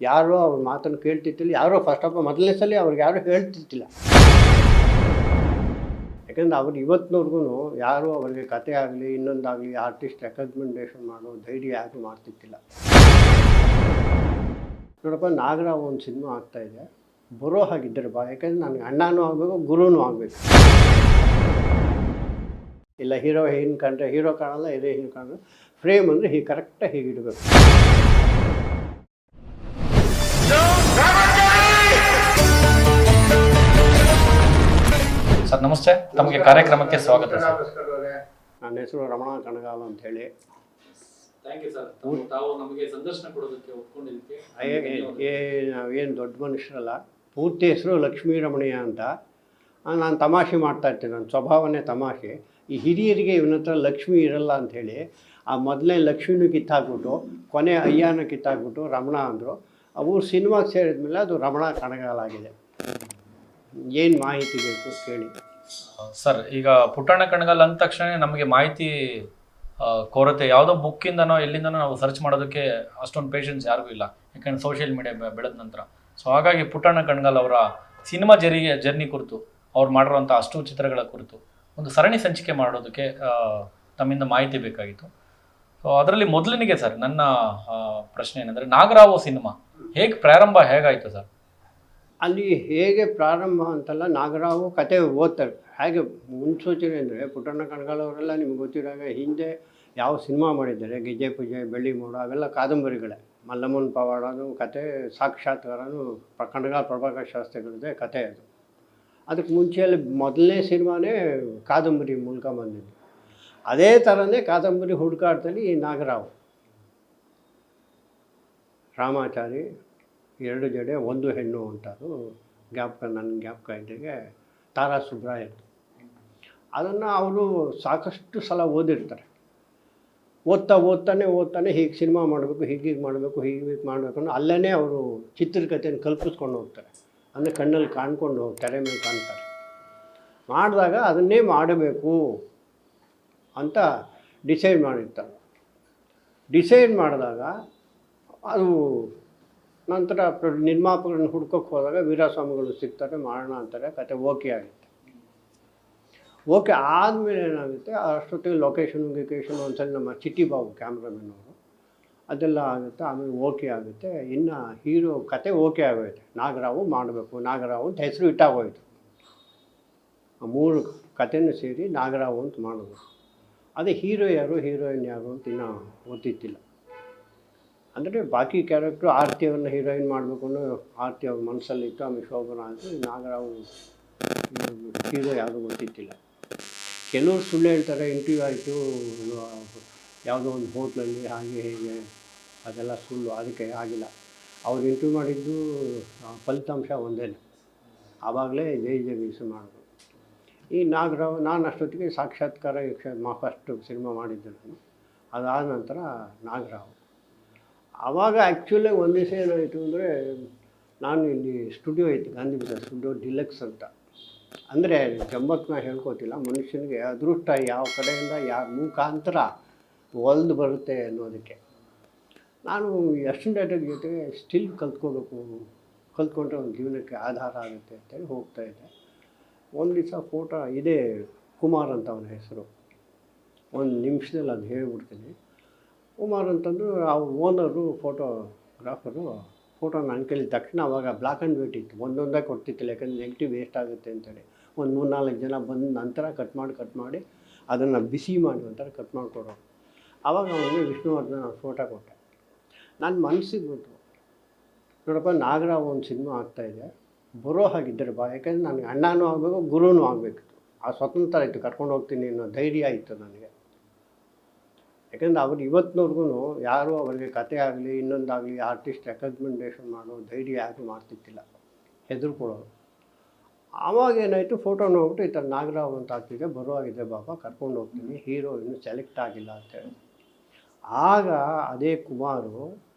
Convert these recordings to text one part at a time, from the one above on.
ಯಾರೂ ಅವ್ರ ಮಾತನ್ನು ಕೇಳ್ತಿದ್ದಿಲ್ಲ. ಯಾರೋ ಫಸ್ಟ್ ಆಫ್ ಆಲ್ ಮೊದಲನೇ ಸಲ ಅವ್ರಿಗೆ ಯಾರೂ ಹೇಳ್ತಿದ್ದಿಲ್ಲ. ಯಾಕಂದ್ರೆ ಅವ್ರು ಇವತ್ತಿನವರೆಗೂ ಯಾರೂ ಅವರಿಗೆ ಕತೆ ಆಗಲಿ ಇನ್ನೊಂದಾಗಲಿ ಆರ್ಟಿಸ್ಟ್ ರೆಕಮೆಂಡೇಷನ್ ಮಾಡೋ ಧೈರ್ಯ ಯಾರೂ ಮಾಡ್ತಿದ್ದಿಲ್ಲ. ನೋಡಪ್ಪ, ನಾಗರಾವ್ ಒಂದು ಸಿನಿಮಾ ಆಗ್ತಾಯಿದೆ, ಬರೋ ಹಾಗಿದ್ದರೆ ಬಾ, ಯಾಕಂದರೆ ನನಗೆ ಅಣ್ಣನೂ ಆಗಬೇಕು, ಗುರುನೂ ಆಗಬೇಕು. ಇಲ್ಲ ಹೀರೋ ಹಿಂಗೆ ಕಂಡ್ರೆ ಹೀರೋ ಕಾಣಲ್ಲ, ಇದೇ ಹಿಂಗೆ ಕಾಣಲ್ಲ. ಫ್ರೇಮ್ ಅಂದರೆ ಹೀಗೆ ಕರೆಕ್ಟಾಗಿ ಹೀಗೆ ಇಡಬೇಕು. ಸರ್ ನಮಸ್ತೆ, ತಮಗೆ ಕಾರ್ಯಕ್ರಮಕ್ಕೆ ಸ್ವಾಗತ. ನನ್ನ ಹೆಸರು ರಮಣ ಕಣಗಾಲ್ ಅಂತ ಹೇಳಿ. ನಾವೇನು ದೊಡ್ಡ ಮನುಷ್ಯರಲ್ಲ, ಪೂರ್ತಿ ಹೆಸರು ಲಕ್ಷ್ಮೀ ರಮಣಯ್ಯ ಅಂತ. ನಾನು ತಮಾಷೆ ಮಾಡ್ತಾಯಿರ್ತೀನಿ, ನನ್ನ ಸ್ವಭಾವನೇ ತಮಾಷೆ. ಈ ಹಿರಿಯರಿಗೆ ಇವನ ಹತ್ರ ಲಕ್ಷ್ಮಿ ಇರಲ್ಲ ಅಂಥೇಳಿ ಆ ಮೊದಲನೇ ಲಕ್ಷ್ಮಿನೂ ಕಿತ್ತಾಕ್ಬಿಟ್ಟು ಕೊನೆ ಅಯ್ಯನ ಕಿತ್ತಾಕ್ಬಿಟ್ಟು ರಮಣ ಅಂದರು. ಅವರು ಸಿನಿಮಾಗೆ ಸೇರಿದ್ಮೇಲೆ ಅದು ರಮಣ ಕಣಗಾಲಾಗಿದೆ. ಏನು ಮಾಹಿತಿ ಬೇಕು ಕೇಳಿ ಸರ್. ಈಗ ಪುಟ್ಟಣ್ಣ ಕಣಗಾಲ್ ಅಂದ ತಕ್ಷಣ ನಮಗೆ ಮಾಹಿತಿ ಕೊರತೆ. ಯಾವುದೋ ಬುಕ್ಕಿಂದನೋ ಎಲ್ಲಿಂದನೋ ನಾವು ಸರ್ಚ್ ಮಾಡೋದಕ್ಕೆ ಅಷ್ಟೊಂದು ಪೇಷನ್ಸ್ ಯಾರಿಗೂ ಇಲ್ಲ, ಯಾಕಂದರೆ ಸೋಷಿಯಲ್ ಮೀಡಿಯಾ ಬೆಳೆದ ನಂತರ. ಸೊ ಹಾಗಾಗಿ ಪುಟ್ಟಣ್ಣ ಕಣಗಾಲ್ ಅವರ ಸಿನಿಮಾ ಜರ್ನಿ ಕುರಿತು, ಅವ್ರು ಮಾಡಿರುವಂಥ ಅಷ್ಟು ಚಿತ್ರಗಳ ಕುರಿತು ಒಂದು ಸರಣಿ ಸಂಚಿಕೆ ಮಾಡೋದಕ್ಕೆ ತಮ್ಮಿಂದ ಮಾಹಿತಿ ಬೇಕಾಗಿತ್ತು. ಸೊ ಅದರಲ್ಲಿ ಮೊದಲನಿಗೆ ಸರ್ ನನ್ನ ಪ್ರಶ್ನೆ ಏನಂದರೆ, ನಾಗರಾವು ಸಿನಿಮಾ ಹೇಗೆ ಪ್ರಾರಂಭ ಹೇಗಾಯಿತು ಸರ್? ಅಲ್ಲಿ ಹೇಗೆ ಪ್ರಾರಂಭ ಅಂತಲ್ಲ, ನಾಗರಾವು ಕತೆ ಓದ್ತಾರೆ. ಹೇಗೆ ಮುನ್ಸೂಚನೆ ಅಂದರೆ, ಪುಟ್ಟಣ್ಣ ಕಣಗಾಲ್ ಅವರೆಲ್ಲ ನಿಮ್ಗೆ ಗೊತ್ತಿರಾಗ ಹಿಂದೆ ಯಾವ ಸಿನಿಮಾ ಮಾಡಿದ್ದಾರೆ, ಗೆಜ್ಜೆ ಪೂಜೆ, ಬೆಳ್ಳಿ ಮೋಡ, ಅವೆಲ್ಲ ಕಾದಂಬರಿಗಳೇ. ಮಲ್ಲಮ್ಮನ ಪವಾಡನು ಕತೆ, ಸಾಕ್ಷಾತ್ಕಾರನು ಕಣಗಾಲ್ ಪ್ರಭಾಕರ್ ಶಾಸ್ತ್ರಿಗಳಿದೆ ಕತೆ. ಅದಕ್ಕೆ ಮುಂಚೆಯಲ್ಲಿ ಮೊದಲನೇ ಸಿನಿಮಾನೇ ಕಾದಂಬರಿ ಮೂಲಕ ಬಂದಿದ್ದು. ಅದೇ ಥರನೇ ಕಾದಂಬರಿ ಹುಡುಕಾಟದಲ್ಲಿ ಈ ನಾಗರಾವ್, ರಾಮಾಚಾರಿ, 2 ಜಡೆ 1 ಹೆಣ್ಣು ಅಂತದು ನನ್ನ ಜ್ಞಾಪಕ ಇದ್ದಾಗೆ ತಾರಾ ಸುಬ್ರಾಯದ್ದು. ಅದನ್ನು ಅವರು ಸಾಕಷ್ಟು ಸಲ ಓದಿರ್ತಾರೆ. ಓದ್ತಾನೆ ಹೀಗೆ ಸಿನಿಮಾ ಮಾಡಬೇಕು, ಹೀಗೆ ಮಾಡಬೇಕು, ಹೀಗೆ ಮಾಡಬೇಕು ಅನ್ನೋ ಅಲ್ಲೇ ಅವರು ಚಿತ್ರಕಥೆಯನ್ನು ಕಲ್ಪಿಸ್ಕೊಂಡು ಹೋಗ್ತಾರೆ. ಅಂದರೆ ಕಣ್ಣಲ್ಲಿ ಕಾಣ್ಕೊಂಡು ತೆರೆ ಮೇಲೆ ಕಾಣ್ತಾರೆ. ಮಾಡಿದಾಗ ಅದನ್ನೇ ಮಾಡಬೇಕು ಅಂತ ಡಿಸೈಡ್ ಮಾಡಿರ್ತಾರೆ. ಡಿಸೈಡ್ ಮಾಡಿದಾಗ ಅದು ನಂತರ ನಿರ್ಮಾಪಕರನ್ನು ಹುಡ್ಕೋಕ್ಕೆ ಹೋದಾಗ ವೀರಸ್ವಾಮಿಗಳು ಸಿಗ್ತಾರೆ, ಮಾಡೋಣ ಅಂತಾರೆ, ಕತೆ ಓಕೆ ಆಗುತ್ತೆ. ಓಕೆ ಆದಮೇಲೆ ಏನಾಗುತ್ತೆ, ಅಷ್ಟೊತ್ತಿಗೆ ಲೊಕೇಶನ್ ಒಂದ್ಸಲ ನಮ್ಮ ಚಿಟ್ಟಿ ಬಾಬು ಕ್ಯಾಮ್ರಾಮನ್ ಅವರು ಅದೆಲ್ಲ ಆಗುತ್ತೆ. ಆಮೇಲೆ ಓಕೆ ಆಗುತ್ತೆ. ಇನ್ನು ಹೀರೋ ಕತೆ ಓಕೆ ಆಗೋಯ್ತು, ನಾಗರಾವು ಮಾಡಬೇಕು, ನಾಗರಾವು ಅಂತ ಹೆಸರು ಇಟ್ಟಾಗೋಯ್ತು. ಆ 3 ಕತೆನೂ ಸೇರಿ ನಾಗರಾವು ಅಂತ ಮಾಡೋದು. ಅದೇ ಹೀರೋ ಯಾರು, ಹೀರೋಯಿನ್ ಯಾರು ಅಂತ ಇನ್ನೂ ಗೊತ್ತಿತ್ತಿಲ್ಲ. ಅಂದರೆ ಬಾಕಿ ಕ್ಯಾರೆಕ್ಟ್ರು ಆರ್ತಿಯವ್ರನ್ನ ಹೀರೋಯಿನ್ ಮಾಡಬೇಕು ಅನ್ನೋ ಆರ್ತಿ ಅವ್ರ ಮನಸ್ಸಲ್ಲಿತ್ತು. ಆಮೇಲೆ ಶೋಭನ ಆಯಿತು. ನಾಗರಾವು ಹೀರೋ ಯಾವುದು ಗೊತ್ತಿತ್ತಿಲ್ಲ. ಕೆಲವರು ಸುಳ್ಳು ಹೇಳ್ತಾರೆ, ಇಂಟರ್ವ್ಯೂ ಆಯಿತು ಯಾವುದೋ ಒಂದು ಹೋಟ್ಲಲ್ಲಿ ಹಾಗೆ ಹೀಗೆ, ಅದೆಲ್ಲ ಸುಳ್ಳು, ಅದಕ್ಕೆ ಆಗಿಲ್ಲ. ಅವ್ರು ಇಂಟರ್ವ್ಯೂ ಮಾಡಿದ್ದು ಫಲಿತಾಂಶ ಒಂದೇ. ಆವಾಗಲೇ ಜೈ ಜಗದೀಶ್ ಮಾಡಿದ್ರು. ಈ ನಾಗರಾವ್, ನಾನು ಅಷ್ಟೊತ್ತಿಗೆ ಸಾಕ್ಷಾತ್ಕಾರ ಫಸ್ಟ್ ಸಿನಿಮಾ ಮಾಡಿದ್ದೆ ನಾನು. ಅದಾದ ನಂತರ ನಾಗರಾವ್. ಆವಾಗ ಆ್ಯಕ್ಚುಲಿ ಒಂದು ದಿವಸ ಏನಾಯಿತು ಅಂದರೆ, ನಾನು ಇಲ್ಲಿ ಸ್ಟುಡಿಯೋ ಐತಿ, ಗಾಂಧಿ ಬಜಾರ್ ಸ್ಟುಡಿಯೋ ಡಿಲಕ್ಸ್ ಅಂತ. ಅಂದರೆ ಗಮ್ಮತ್ತನ್ನ ಹೇಳ್ಕೊತಿಲ್ಲ, ಮನುಷ್ಯನಿಗೆ ಅದೃಷ್ಟ ಯಾವ ಕಡೆಯಿಂದ ಯಾವ ಮುಖಾಂತರ ಒಲ್ದು ಬರುತ್ತೆ ಅನ್ನೋದಕ್ಕೆ. ನಾನು ಅಸಿಸ್ಟೆಂಟ್ ಡೈರೆಕ್ಟರ್ ಜೊತೆಗೆ ಸ್ಟಿಲ್ ಕಲ್ತ್ಕೊಂಡ್ರೆ ಒಂದು ಜೀವನಕ್ಕೆ ಆಧಾರ ಆಗುತ್ತೆ ಅಂತೇಳಿ ಹೋಗ್ತಾಯಿದ್ದೆ. ಒಂದು ದಿವಸ ಫೋಟೋ ಇದೇ ಕುಮಾರ್ ಅಂತ ಅವನ ಹೆಸರು, ಒಂದು ನಿಮಿಷದಲ್ಲಿ ಅದು ಹೇಳ್ಬಿಡ್ತೀನಿ. ಕುಮಾರ್ ಅಂತಂದು ಅವ್ರ ಓನರು ಫೋಟೋಗ್ರಾಫರು ಫೋಟೋ ನನ್ನ ಕೈಲಿ ತಕ್ಷಣ. ಅವಾಗ ಬ್ಲ್ಯಾಕ್ ಆ್ಯಂಡ್ ವೈಟ್ ಇತ್ತು, ಒಂದೊಂದೇ ಕೊಡ್ತಿತ್ತಿಲ್ಲ, ಯಾಕಂದರೆ ನೆಗೆಟಿವ್ ವೇಸ್ಟ್ ಆಗುತ್ತೆ ಅಂತೇಳಿ. ಒಂದು 3-4 ಜನ ಬಂದ ನಂತರ ಕಟ್ ಮಾಡಿ ಅದನ್ನು ಬಿಸಿ ಮಾಡಿ ಒಂಥರ ಕಟ್ ಮಾಡಿಕೊಡೋರು. ಆವಾಗ ಅವನಿಗೆ ವಿಷ್ಣುವರ್ಧನ್ ಫೋಟೋ ಕೊಟ್ಟೆ. ನನ್ನ ಮನಸ್ಸಿಗೆ ಬಿಟ್ಟು, ನೋಡಪ್ಪ, ನಾಗರಾವ್ ಒಂದು ಸಿನಿಮಾ ಆಗ್ತಾಯಿದೆ, ಬರೋ ಹಾಗಿದ್ದರೆ ಬಾ, ಯಾಕಂದರೆ ನನಗೆ ಅಣ್ಣನೂ ಆಗಬೇಕು, ಗುರುನೂ ಆಗಬೇಕಿತ್ತು. ಆ ಸ್ವತಂತ್ರ ಇತ್ತು, ಕರ್ಕೊಂಡು ಹೋಗ್ತೀನಿ ಅನ್ನೋ ಧೈರ್ಯ ಇತ್ತು ನನಗೆ. ಯಾಕಂದರೆ ಅವ್ರು ಇವತ್ತಿನವ್ರಿಗೂ ಯಾರೂ ಅವರಿಗೆ ಕತೆ ಆಗಲಿ ಇನ್ನೊಂದಾಗಲಿ ಆರ್ಟಿಸ್ಟ್ ರೆಕಮೆಂಡೇಷನ್ ಮಾಡೋ ಧೈರ್ಯ ಯಾರೂ ಮಾಡ್ತಿದ್ದಿಲ್ಲ, ಹೆದರ್ಕೊಳ್ಳೋರು. ಆವಾಗ ಏನಾಯಿತು, ಫೋಟೋ ನೋಡ್ಬಿಟ್ಟು ಈ ಥರ ನಾಗರಾವ್ ಅಂತ ಆಗ್ತಿದೆ, ಬರುವಾಗಿದೆ ಬಾಬಾ, ಕರ್ಕೊಂಡು ಹೋಗ್ತೀನಿ, ಹೀರೋ ಇನ್ನೂ ಸೆಲೆಕ್ಟ್ ಆಗಿಲ್ಲ ಅಂತೇಳಿ. ಆಗ ಅದೇ ಕುಮಾರು,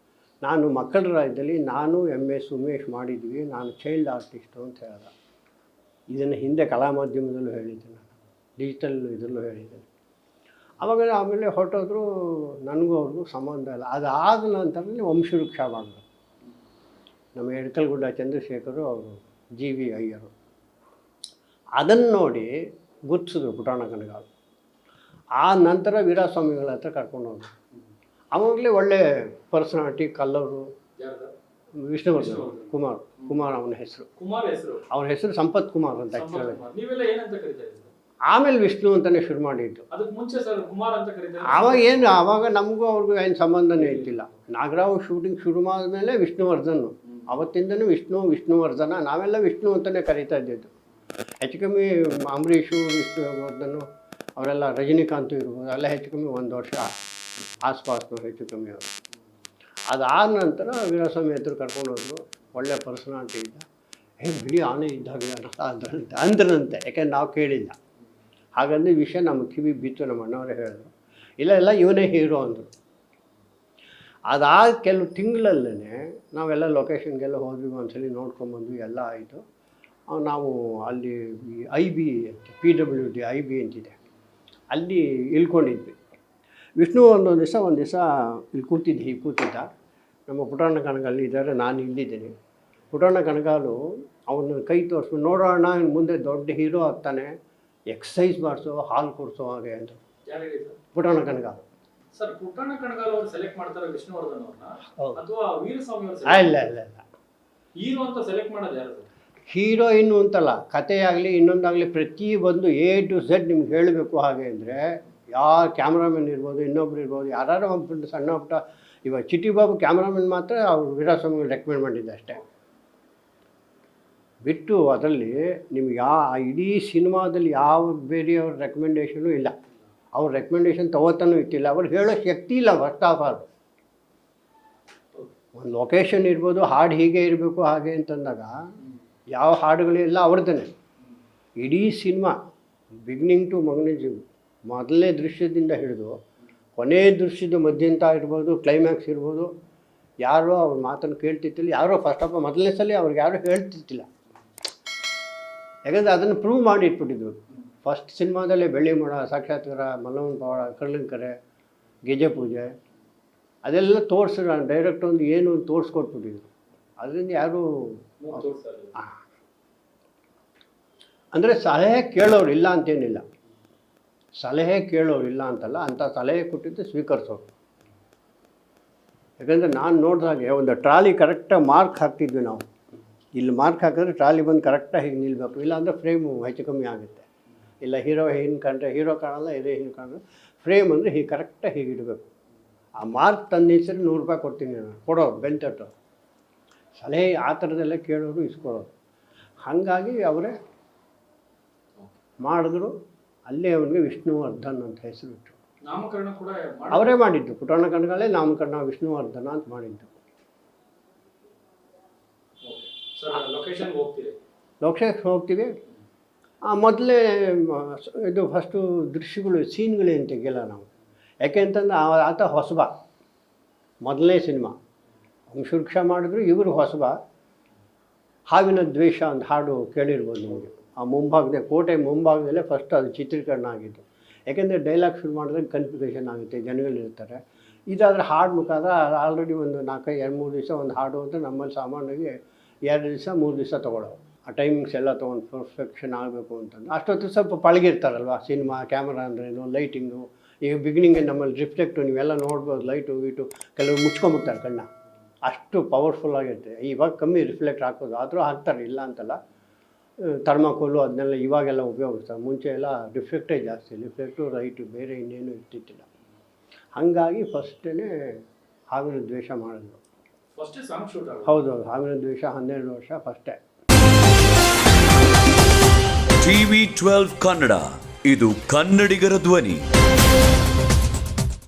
ನಾನು ಮಕ್ಕಳ ರಾಜ್ಯದಲ್ಲಿ ನಾನು MS ಉಮೇಶ್ ಮಾಡಿದ್ವಿ, ನಾನು ಚೈಲ್ಡ್ ಆರ್ಟಿಸ್ಟು ಅಂತ ಹೇಳ್ದ. ಇದನ್ನು ಹಿಂದೆ ಕಲಾ ಮಾಧ್ಯಮದಲ್ಲೂ ಹೇಳಿದ್ದೆ, ನಾನು ಡಿಜಿಟಲ್ ಇದರಲ್ಲೂ ಹೇಳಿದ್ದೇನೆ. ಆಮೇಲೆ ಹೊರಟೋದ್ರು. ನನಗೂ ಅವ್ರಿಗೂ ಸಂಬಂಧ ಇಲ್ಲ. ಅದಾದ ನಂತರನೇ ವಂಶವೃಕ್ಷ ಮಾಡಿದ್ರು. ನಮ್ಮ ಎಡಕಲ್ಗುಡ್ಡ ಚಂದ್ರಶೇಖರು ಅವರು ಜಿ ವಿ ಅಯ್ಯರು. ಅದನ್ನು ನೋಡಿ ಗುರ್ತಿಸಿದ್ರು ಪುಟಾಣ ಕಣಗಾಲ್. ಆ ನಂತರ ವೀರಸ್ವಾಮಿಗಳ ಹತ್ರ ಕರ್ಕೊಂಡು ಹೋದ್ರು. ಆವಾಗಲೇ ಒಳ್ಳೆ ಪರ್ಸನಾಲಿಟಿ, ಕಲ್ಲವರು, ವಿಷ್ಣುವರ್ಧನ್ ಕುಮಾರ್ ಅವನ ಹೆಸರು. ಅವನ ಹೆಸರು ಸಂಪತ್ ಕುಮಾರ್ ಅಂತ ಆ್ಯಕ್ಚುಲಿ. ಆಮೇಲೆ ವಿಷ್ಣು ಅಂತಲೇ ಶುರು ಮಾಡಿದ್ದು. ಆವಾಗ ನಮಗೂ ಅವ್ರಿಗೂ ಏನು ಸಂಬಂಧನೇ ಇದ್ದಿಲ್ಲ. ನಾಗರಾವ್ ಶೂಟಿಂಗ್ ಶುರು ಮಾಡಿದ್ಮೇಲೆ ವಿಷ್ಣುವರ್ಧನ್, ಅವತ್ತಿಂದನೂ ವಿಷ್ಣುವರ್ಧನ, ನಾವೆಲ್ಲ ವಿಷ್ಣು ಅಂತಲೇ ಕರೀತಾ ಇದ್ದಿದ್ದು. ಹೆಚ್ಚು ಕಮ್ಮಿ ಅಂಬರೀಷು, ವಿಷ್ಣುವರ್ಧನು ಅವರೆಲ್ಲ, ರಜನಿಕಾಂತ್ ಇರ್ಬೋದು, ಎಲ್ಲ ಹೆಚ್ಚು ಕಮ್ಮಿ 1 ವರ್ಷ ಆಸ್ಪಾಸ್ನವ್ರು ಹೆಚ್ಚು ಕಮ್ಮಿ ಅವರು. ಅದಾದ ನಂತರ ವೀರಸ್ವಾಮಿ ಹತ್ರ ಕರ್ಕೊಂಡು ಹೋದ್ರು. ಒಳ್ಳೆ ಪರ್ಸನಾಲಿಟಿ ಇದ್ದ. ಬಿಡಿ ಆನೆ ಇದ್ದಾಗ ಅಂದ್ರಂತೆ, ಯಾಕೆಂದ್ರೆ ನಾವು ಕೇಳಿಲ್ಲ. ಹಾಗಂದ್ರೆ ವಿಷಯ ನಮ್ಮ ಕಿವಿ ಬಿತ್ತು. ನಮ್ಮ ಅಣ್ಣವರೇ ಹೇಳಿದ್ರು, ಇಲ್ಲ ಇವನೇ ಹೀರೋ ಅಂದರು. ಅದಾದ ಕೆಲವು ತಿಂಗಳಲ್ಲೇ ನಾವೆಲ್ಲ ಲೊಕೇಶನ್ಗೆಲ್ಲ ಹೋದ್ವಿ, ಒಂದ್ಸಲಿ ನೋಡ್ಕೊಂಬಂದ್ವಿ, ಎಲ್ಲ ಆಯಿತು. ನಾವು ಅಲ್ಲಿ IB PWD IB ಅಂತಿದೆ, ಅಲ್ಲಿ ಇಳ್ಕೊಂಡಿದ್ವಿ. ವಿಷ್ಣು ಒಂದು ದಿವಸ ಇಲ್ಲಿ ಕೂತಿದ್ದ. ನಮ್ಮ ಪುಟಾಣ ಕಣಗಾಲು ಇದ್ದಾರೆ, ನಾನು ಇಲ್ಲಿದ್ದೀನಿ. ಪುಟಾಣ ಕಣಗಾಲು ಅವನ ಕೈ ತೋರಿಸ್ಬಿಟ್ಟು, ನೋಡೋಣ ಮುಂದೆ ದೊಡ್ಡ ಹೀರೋ ಆಗ್ತಾನೆ, ಎಕ್ಸಸೈಸ್ ಮಾಡಿಸೋ, ಹಾಲು ಕೊಡಿಸೋ ಹಾಗೆ ಅಂತ. ಪುಟಾಣ ಕಣಗಾಲು ಸರ್, ಪುಟಾಣ ಕಣಗಾಲು ಅವರು ಸೆಲೆಕ್ಟ್ ಮಾಡ್ತಾರೆ ವಿಷ್ಣುವರ್ಧನ್ ಅವ್ರನ್ನ, ಅಥವಾ ವೀರಸ್ವಾಮಿ ಅವರು? ಇಲ್ಲ ಹೀರೋ ಅಂತ ಸೆಲೆಕ್ಟ್ ಮಾಡೋದು ಯಾರು? ಹೀರೋಯಿನ್ನು ಅಂತಲ್ಲ, ಕಥೆಯಾಗಲಿ ಇನ್ನೊಂದಾಗಲಿ ಪ್ರತಿಯೊಂದು A to Z ನಿಮ್ಗೆ ಹೇಳಬೇಕು. ಹಾಗೆ ಅಂದರೆ ಯಾವ ಕ್ಯಾಮ್ರಾಮನ್ ಇರ್ಬೋದು, ಇನ್ನೊಬ್ರು ಇರ್ಬೋದು, ಯಾರು ಒಬ್ಬರು ಸಣ್ಣ ಪುಟ್ಟ, ಇವಾಗ ಚಿಟಿ ಬಾಬು ಕ್ಯಾಮ್ರಾಮನ್ ಮಾತ್ರ ಅವ್ರು ವೀರಸ್ವಾಮಿ ರೆಕಮೆಂಡ್ ಮಾಡಿದ್ದೆ ಅಷ್ಟೇ ಬಿಟ್ಟು, ಅದರಲ್ಲಿ ನಿಮ್ಗೆ ಇಡೀ ಸಿನಿಮಾದಲ್ಲಿ ಯಾವ ಬೇರೆಯವ್ರ ರೆಕಮೆಂಡೇಷನು ಇಲ್ಲ. ಅವ್ರ ರೆಕಮೆಂಡೇಷನ್ ತಗೋತಾನೂ ಇಟ್ಟಿಲ್ಲ. ಅವ್ರು ಹೇಳೋ ಶಕ್ತಿ ಇಲ್ಲ. ಫಸ್ಟ್ ಆಫ್ ಆಲ್ ಒಂದು ಲೊಕೇಶನ್ ಇರ್ಬೋದು, ಹಾಡು ಹೀಗೆ ಇರಬೇಕು ಹಾಗೆ ಅಂತಂದಾಗ ಯಾವ ಹಾಡುಗಳಿಲ್ಲ ಅವ್ರದ್ದೇ. ಇಡೀ ಸಿನಿಮಾ ಬಿಗಿನಿಂಗ್ ಟು ಮೊದಲನೇ ದೃಶ್ಯದಿಂದ ಹಿಡಿದು ಕೊನೆಯ ದೃಶ್ಯದ ಮಧ್ಯಂತ ಇರ್ಬೋದು, ಕ್ಲೈಮ್ಯಾಕ್ಸ್ ಇರ್ಬೋದು, ಯಾರೋ ಅವ್ರ ಮಾತನ್ನು ಕೇಳ್ತಿತ್ತಿಲ್ಲ. ಯಾರೋ ಫಸ್ಟ್ ಆಫ್ ಆಲ್ ಮೊದಲನೇ ಸಲ ಅವ್ರಿಗೆ ಯಾರೂ ಹೇಳ್ತಿತ್ತಿಲ್ಲ. ಯಾಕಂದರೆ ಅದನ್ನು ಪ್ರೂವ್ ಮಾಡಿ ಇಟ್ಬಿಟ್ಟಿದ್ರು. ಫಸ್ಟ್ ಸಿನಿಮಾದಲ್ಲೇ ಬೆಳ್ಳಿ ಮೋಡ, ಸಾಕ್ಷಾತ್ಕಾರ, ಮಲ್ಲವನ ಪವಾಡ, ಕರ್ಲಿಂಕರೆ, ಗೆಜೆ ಪೂಜೆ ಅದೆಲ್ಲ ತೋರಿಸಿದ್ರು. ಡೈರೆಕ್ಟ್ ಒಂದು ಏನು ತೋರಿಸ್ಕೊಟ್ಬಿಟ್ಟಿದ್ರು. ಅದರಿಂದ ಯಾರೂ ಅಂದರೆ ಸಲಹೆ ಕೇಳೋರು ಇಲ್ಲ ಅಂತೇನಿಲ್ಲ, ಸಲಹೆ ಕೇಳೋರು ಇಲ್ಲ ಅಂತಲ್ಲ, ಅಂಥ ಸಲಹೆ ಕೊಟ್ಟಿದ್ದು ಸ್ವೀಕರಿಸೋರು. ಯಾಕಂದರೆ ನಾನು ನೋಡಿದಾಗೆ ಒಂದು ಟ್ರಾಲಿ ಕರೆಕ್ಟಾಗಿ ಮಾರ್ಕ್ ಹಾಕ್ತಿದ್ವಿ ನಾವು. ಇಲ್ಲಿ ಮಾರ್ಕ್ ಹಾಕಿದ್ರೆ ಟ್ರಾಲಿ ಬಂದು ಕರೆಕ್ಟಾಗಿ ಹೀಗೆ ನಿಲ್ಲಬೇಕು, ಇಲ್ಲಾಂದರೆ ಫ್ರೇಮು ಹೆಚ್ಚು ಕಮ್ಮಿ ಆಗುತ್ತೆ. ಇಲ್ಲ ಹೀರೋ ಹಿಂಗೆ ಕಂಡ್ರೆ ಹೀರೋ ಕಾಣಲ್ಲ, ಇದೇ ಹಿಂಗೆ ಕಾಣಲ್ಲ. ಫ್ರೇಮ್ ಅಂದರೆ ಹೀಗೆ ಕರೆಕ್ಟಾಗಿ ಹೀಗೆ ಇಡಬೇಕು. ಆ ಮಾರ್ಕ್ ತಂದು ನಿಲ್ಸಿದ್ರೆ ₹100 ಕೊಡ್ತೀನಿ ನಾನು, ಕೊಡೋರು ಬೆಂತಟ್ಟು. ಸಲಹೆ ಆ ಥರದ್ದೆಲ್ಲ ಕೇಳೋರು, ಇಸ್ಕೊಳ್ಳೋರು. ಹಾಗಾಗಿ ಅವರೇ ಮಾಡಿದ್ರು. ಅಲ್ಲೇ ಅವನಿಗೆ ವಿಷ್ಣುವರ್ಧನ್ ಅಂತ ಹೆಸರಿಟ್ಟರು. ನಾಮಕರಣ ಕೂಡ ಅವರೇ ಮಾಡಿದ್ದು. ಪುಟಾಣ ಕಣಗಾಲೇ ನಾಮಕರಣ ವಿಷ್ಣುವರ್ಧನ ಅಂತ ಮಾಡಿದ್ದು. ಲೊಕೇಶನ್ಗೆ ಹೋಗ್ತೀವಿ. ಮೊದಲೇ ಇದು ಫಸ್ಟು ದೃಶ್ಯಗಳು, ಸೀನ್ಗಳೇನು ತೆಗಿಯಲ್ಲ ನಾವು. ಯಾಕೆ ಅಂತಂದ್ರೆ ಆತ ಹೊಸಬ, ಮೊದಲನೇ ಸಿನಿಮಾ. ವಂಶವೃಕ್ಷ ಮಾಡಿದ್ರು, ಇವರು ಹೊಸಬ. ಹಾವಿನ ದ್ವೇಷ ಅಂತ ಹಾಡು ಕೇಳಿರ್ಬೋದು ನಿಮಗೆ. ಆ ಮುಂಭಾಗದ ಕೋಟೆ ಮುಂಭಾಗದಲ್ಲೇ ಫಸ್ಟ್ ಅದು ಚಿತ್ರೀಕರಣ ಆಗಿದ್ದು. ಯಾಕೆಂದರೆ ಡೈಲಾಗ್ ಶುರು ಮಾಡಿದ್ರೆ ಕನ್ಫ್ಯೂಷನ್ ಆಗುತ್ತೆ, ಜನಗಳಿರ್ತಾರೆ. ಇದಾದರೆ ಹಾಡು ಮುಖಾಂತರ ಆಲ್ರೆಡಿ ಒಂದು 4-3 ದಿವಸ ಒಂದು ಹಾಡು ಅಂತ ನಮ್ಮಲ್ಲಿ ಸಾಮಾನ್ಯವಾಗಿ 2 ದಿವಸ 3 ದಿವಸ ತೊಗೊಳ್ಳೋವು. ಆ ಟೈಮಿಂಗ್ಸ್ ಎಲ್ಲ ತೊಗೊಂಡು ಪರ್ಫೆಕ್ಷನ್ ಆಗಬೇಕು ಅಂತಂದು ಅಷ್ಟೊತ್ತು ಸ್ವಲ್ಪ ಪಳಗಿರ್ತಾರಲ್ವ. ಸಿನಿಮಾ ಕ್ಯಾಮ್ರಾ ಅಂದ್ರೇನು, ಲೈಟಿಂಗು. ಈಗ ಬಿಗಿನಿಂಗ್ ನಮ್ಮಲ್ಲಿ ರಿಫ್ಲೆಕ್ಟು ನೀವೆಲ್ಲ ನೋಡ್ಬೋದು, ಲೈಟು ಗೀಟು ಕೆಲವರು ಮುಚ್ಕೊಂಬಿಡ್ತಾರೆ ಕಣ್ಣ, ಅಷ್ಟು ಪವರ್ಫುಲ್ಲಾಗಿರುತ್ತೆ. ಇವಾಗ ಕಮ್ಮಿ ರಿಫ್ಲೆಕ್ಟ್ ಹಾಕೋದು, ಆದರೂ ಹಾಕ್ತಾರೆ, ಇಲ್ಲ ಅಂತಲ್ಲ. ಥರ್ಮಾಕೋಲು ಅದನ್ನೆಲ್ಲ ಇವಾಗೆಲ್ಲ ಉಪಯೋಗಿಸ್ತಾರೆ. ಮುಂಚೆ ಎಲ್ಲ ರಿಫ್ಲೆಕ್ಟೇ ಜಾಸ್ತಿ, ರಿಫ್ಲೆಕ್ಟು ಲೈಟು, ಬೇರೆ ಇನ್ನೇನು ಇರ್ತಿತ್ತಿಲ್ಲ. ಹಾಗಾಗಿ ಫಸ್ಟೇ ಹಾವಿನ ದ್ವೇಷ ಮಾಡಿದ್ರು. ಹೌದು, ಹಾವಿನ ದ್ವೇಷ 12 ವರ್ಷ ಫಸ್ಟೇ. TV12 ಕನ್ನಡ, ಇದು ಕನ್ನಡಿಗರ ಧ್ವನಿ.